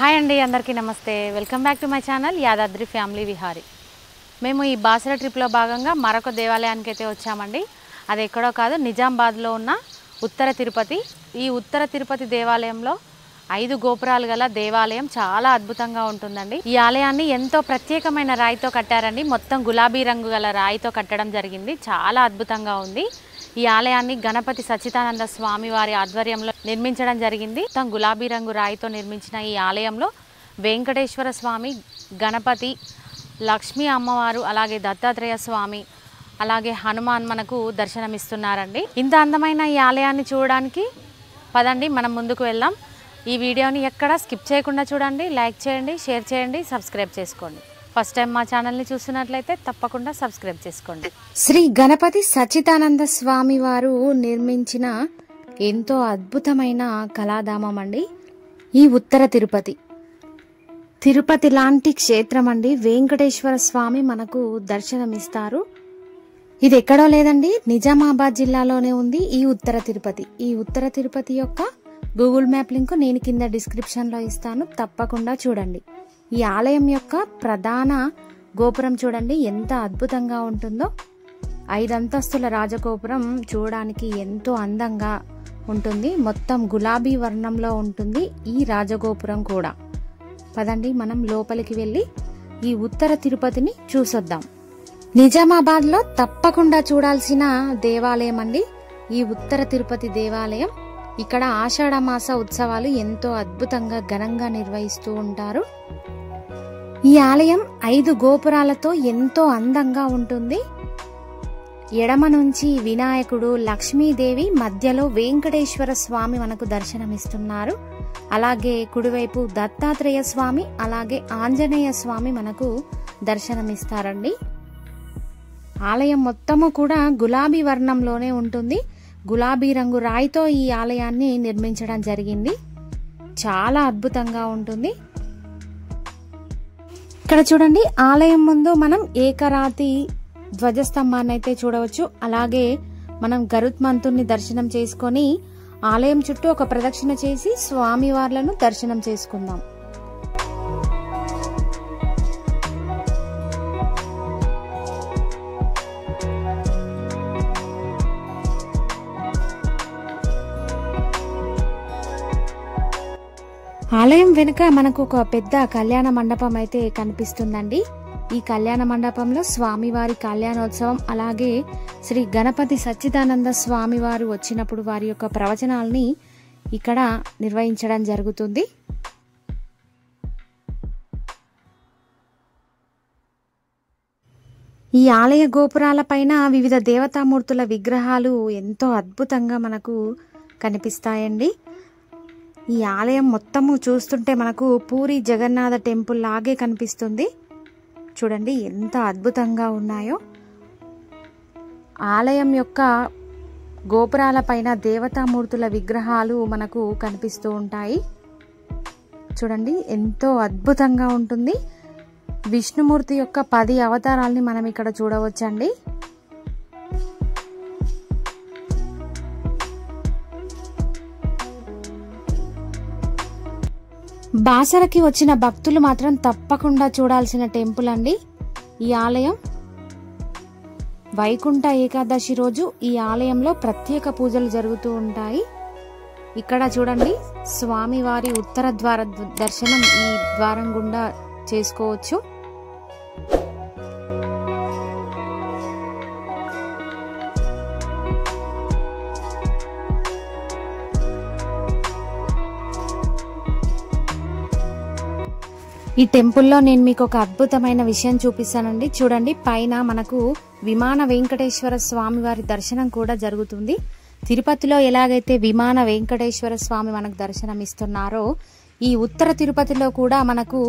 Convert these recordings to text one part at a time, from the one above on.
Hi అండి, అందరికీ నమస్తే. Welcome back to my channel Yadadri family Vihari. మేము ఈ బాసర ట్రిప్లో భాగంగా మరొక దేవాలయానికి అయితే వచ్చామండి. అది ఎక్కడో కాదు, నిజామాబాద్లో ఉన్న ఉత్తర తిరుపతి. ఈ ఉత్తర తిరుపతి దేవాలయంలో 5 గోపురాలు గల దేవాలయం చాలా అద్భుతంగా ఉంటుందండి. ఈ ఆలయాన్ని ఎంతో ప్రత్యేకమైన రాయితో కట్టారండి. మొత్తం గులాబీ రంగు గల రాయితో కట్టడం జరిగింది. చాలా అద్భుతంగా ఉంది. ఈ ఆలయాన్ని గణపతి సచ్చిదానంద స్వామి వారి ఆధ్వర్యంలో నిర్మించడం జరిగింది. మొత్తం గులాబీ రంగు రాయితో నిర్మించిన ఈ ఆలయంలో వెంకటేశ్వర స్వామి, గణపతి, లక్ష్మీ అమ్మవారు, అలాగే దత్తాత్రేయ స్వామి, అలాగే హనుమాన్ మనకు దర్శనమిస్తున్నారండి. ఇంత అందమైన ఈ ఆలయాన్ని చూడడానికి పదండి మనం ముందుకు వెళ్దాం. ఈ వీడియోని ఎక్కడ స్కిప్ చేయకుండా చూడండి, లైక్ చేయండి, షేర్ చేయండి, సబ్స్క్రైబ్ చేసుకోండి. ఫస్ట్ టైం మా ఛానల్ని చూస్తున్నట్లయితే తప్పకుండా సబ్స్క్రైబ్ చేసుకోండి. శ్రీ గణపతి సచ్చిదానంద స్వామి వారు నిర్మించిన ఎంతో అద్భుతమైన కళాధామం అండి ఈ ఉత్తర తిరుపతి. తిరుపతి లాంటి క్షేత్రం అండి. వెంకటేశ్వర స్వామి మనకు దర్శనమిస్తారు. ఇది ఎక్కడో లేదండి, నిజామాబాద్ జిల్లాలోనే ఉంది ఈ ఉత్తర తిరుపతి. ఈ ఉత్తర తిరుపతి యొక్క గూగుల్ మ్యాప్ లింక్ నేను కింద డిస్క్రిప్షన్లో ఇస్తాను, తప్పకుండా చూడండి. ఈ ఆలయం యొక్క ప్రధాన గోపురం చూడండి ఎంత అద్భుతంగా ఉంటుందో. 5 అంతస్తుల రాజగోపురం చూడడానికి ఎంతో అందంగా ఉంటుంది. మొత్తం గులాబీ వర్ణంలో ఉంటుంది ఈ రాజగోపురం కూడా. పదండి మనం లోపలికి వెళ్ళి ఈ ఉత్తర తిరుపతిని చూసొద్దాం. నిజామాబాద్లో తప్పకుండా చూడాల్సిన దేవాలయం అండి ఈ ఉత్తర తిరుపతి దేవాలయం. ఇక్కడ ఆషాఢ మాస ఉత్సవాలు ఎంతో అద్భుతంగా ఘనంగా నిర్వహిస్తూ ఉంటారు. ఈ ఆలయం 5 గోపురాలతో ఎంతో అందంగా ఉంటుంది. ఎడమ నుంచి వినాయకుడు, లక్ష్మీదేవి, మధ్యలో వెంకటేశ్వర స్వామి మనకు దర్శనమిస్తున్నారు. అలాగే కుడివైపు దత్తాత్రేయ స్వామి, అలాగే ఆంజనేయ స్వామి మనకు దర్శనమిస్తారండి. ఆలయం మొత్తము కూడా గులాబీ వర్ణంలోనే ఉంటుంది. గులాబీ రంగు రాయితో ఈ ఆలయాన్ని నిర్మించడం జరిగింది. చాలా అద్భుతంగా ఉంటుంది. ఇక్కడ చూడండి, ఆలయం ముందు మనం ఏకరాతి ధ్వజస్తంభాన్ని అయితే చూడవచ్చు. అలాగే మనం గరుత్మంతుని దర్శనం చేసుకొని ఆలయం చుట్టూ ఒక ప్రదక్షిణ చేసి స్వామివార్లను దర్శనం చేసుకుందాం. ఆలయం వెనుక మనకు ఒక పెద్ద కళ్యాణ మండపం అయితే కనిపిస్తుందండి. ఈ కళ్యాణ మండపంలో స్వామివారి కళ్యాణోత్సవం, అలాగే శ్రీ గణపతి సచ్చిదానంద స్వామి వారు వచ్చినప్పుడు వారి యొక్క ప్రవచనాల్ని ఇక్కడ నిర్వహించడం జరుగుతుంది. ఈ ఆలయ గోపురాలపైన వివిధ దేవతామూర్తుల విగ్రహాలు ఎంతో అద్భుతంగా మనకు కనిపిస్తాయండి. ఈ ఆలయం మొత్తము చూస్తుంటే మనకు పూరి జగన్నాథ టెంపుల్ లాగే కనిపిస్తుంది. చూడండి ఎంత అద్భుతంగా ఉన్నాయో. ఆలయం యొక్క గోపురాల పైన దేవతామూర్తుల విగ్రహాలు మనకు కనిపిస్తూ ఉంటాయి. చూడండి ఎంతో అద్భుతంగా ఉంటుంది. విష్ణుమూర్తి యొక్క 10 అవతారాలని మనం ఇక్కడ చూడవచ్చండి. బాసరకి వచ్చిన భక్తులు మాత్రం తప్పకుండా చూడాల్సిన టెంపుల్ అండి ఈ ఆలయం. వైకుంఠ ఏకాదశి రోజు ఈ ఆలయంలో ప్రత్యేక పూజలు జరుగుతూ ఉంటాయి. ఇక్కడ చూడండి, స్వామివారి ఉత్తర ద్వార దర్శనం ఈ ద్వారం గుండా చేసుకోవచ్చు. ఈ టెంపుల్లో నేను మీకు ఒక అద్భుతమైన విషయం చూపిస్తానండి. చూడండి, పైన మనకు విమాన వెంకటేశ్వర స్వామి వారి దర్శనం కూడా జరుగుతుంది. తిరుపతిలో ఎలాగైతే విమాన వెంకటేశ్వర స్వామి మనకు దర్శనం ఇస్తున్నారో, ఈ ఉత్తర తిరుపతిలో కూడా మనకు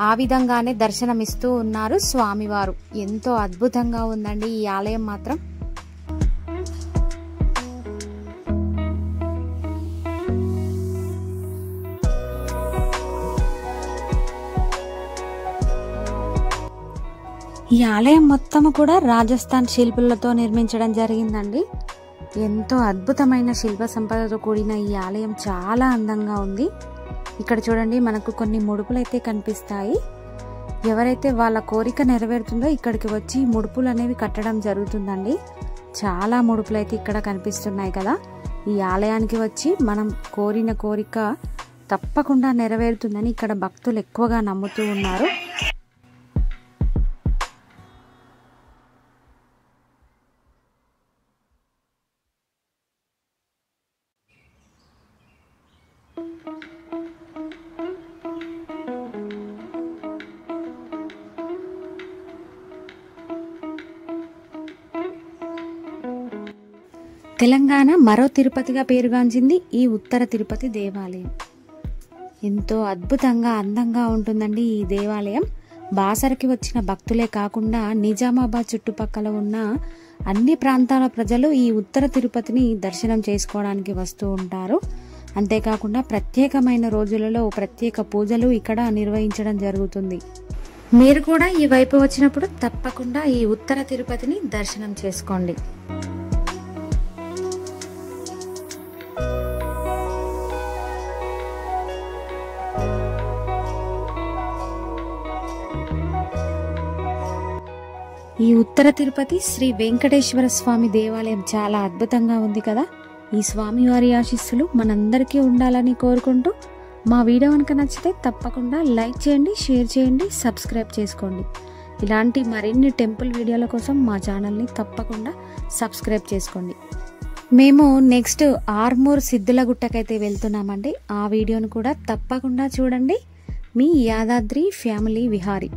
ఆ విధంగానే దర్శనమిస్తూ ఉన్నారు స్వామివారు. ఎంతో అద్భుతంగా ఉందండి ఈ ఆలయం మాత్రం. ఈ ఆలయం మొత్తము కూడా రాజస్థాన్ శిల్పులతో నిర్మించడం జరిగిందండి. ఎంతో అద్భుతమైన శిల్ప సంపదతో కూడిన ఈ ఆలయం చాలా అందంగా ఉంది. ఇక్కడ చూడండి మనకు కొన్ని ముడుపులు అయితే కనిపిస్తాయి. ఎవరైతే వాళ్ళ కోరిక నెరవేరుతుందో ఇక్కడికి వచ్చి ముడుపులు అనేవి కట్టడం జరుగుతుందండి. చాలా ముడుపులు అయితే ఇక్కడ కనిపిస్తున్నాయి కదా. ఈ ఆలయానికి వచ్చి మనం కోరిన కోరిక తప్పకుండా నెరవేరుతుందని ఇక్కడ భక్తులు ఎక్కువగా నమ్ముతూ ఉన్నారు. తెలంగాణ మరో తిరుపతిగా పేరుగాంచింది ఈ ఉత్తర తిరుపతి దేవాలయం. ఎంతో అద్భుతంగా అందంగా ఉంటుందండి ఈ దేవాలయం. బాసరకి వచ్చిన భక్తులే కాకుండా నిజామాబాద్ చుట్టుపక్కల ఉన్న అన్ని ప్రాంతాల ప్రజలు ఈ ఉత్తర తిరుపతిని దర్శనం చేసుకోవడానికి వస్తూ ఉంటారు. అంతేకాకుండా ప్రత్యేకమైన రోజులలో ప్రత్యేక పూజలు ఇక్కడ నిర్వహించడం జరుగుతుంది. మీరు కూడా ఈ వైపు వచ్చినప్పుడు తప్పకుండా ఈ ఉత్తర తిరుపతిని దర్శనం చేసుకోండి. ఈ ఉత్తర తిరుపతి శ్రీ వెంకటేశ్వర స్వామి దేవాలయం చాలా అద్భుతంగా ఉంది కదా. ఈ స్వామివారి ఆశీస్సులు మనందరికీ ఉండాలని కోరుకుంటూ మా వీడియో కనుక నచ్చితే తప్పకుండా లైక్ చేయండి, షేర్ చేయండి, సబ్స్క్రైబ్ చేసుకోండి. ఇలాంటి మరిన్ని టెంపుల్ వీడియోల కోసం మా ఛానల్ని తప్పకుండా సబ్స్క్రైబ్ చేసుకోండి. మేము నెక్స్ట్ ఆర్మూర్ సిద్ధులగుట్టకైతే వెళ్తున్నామండి. ఆ వీడియోను కూడా తప్పకుండా చూడండి. మీ యాదాద్రి ఫ్యామిలీ విహారీ.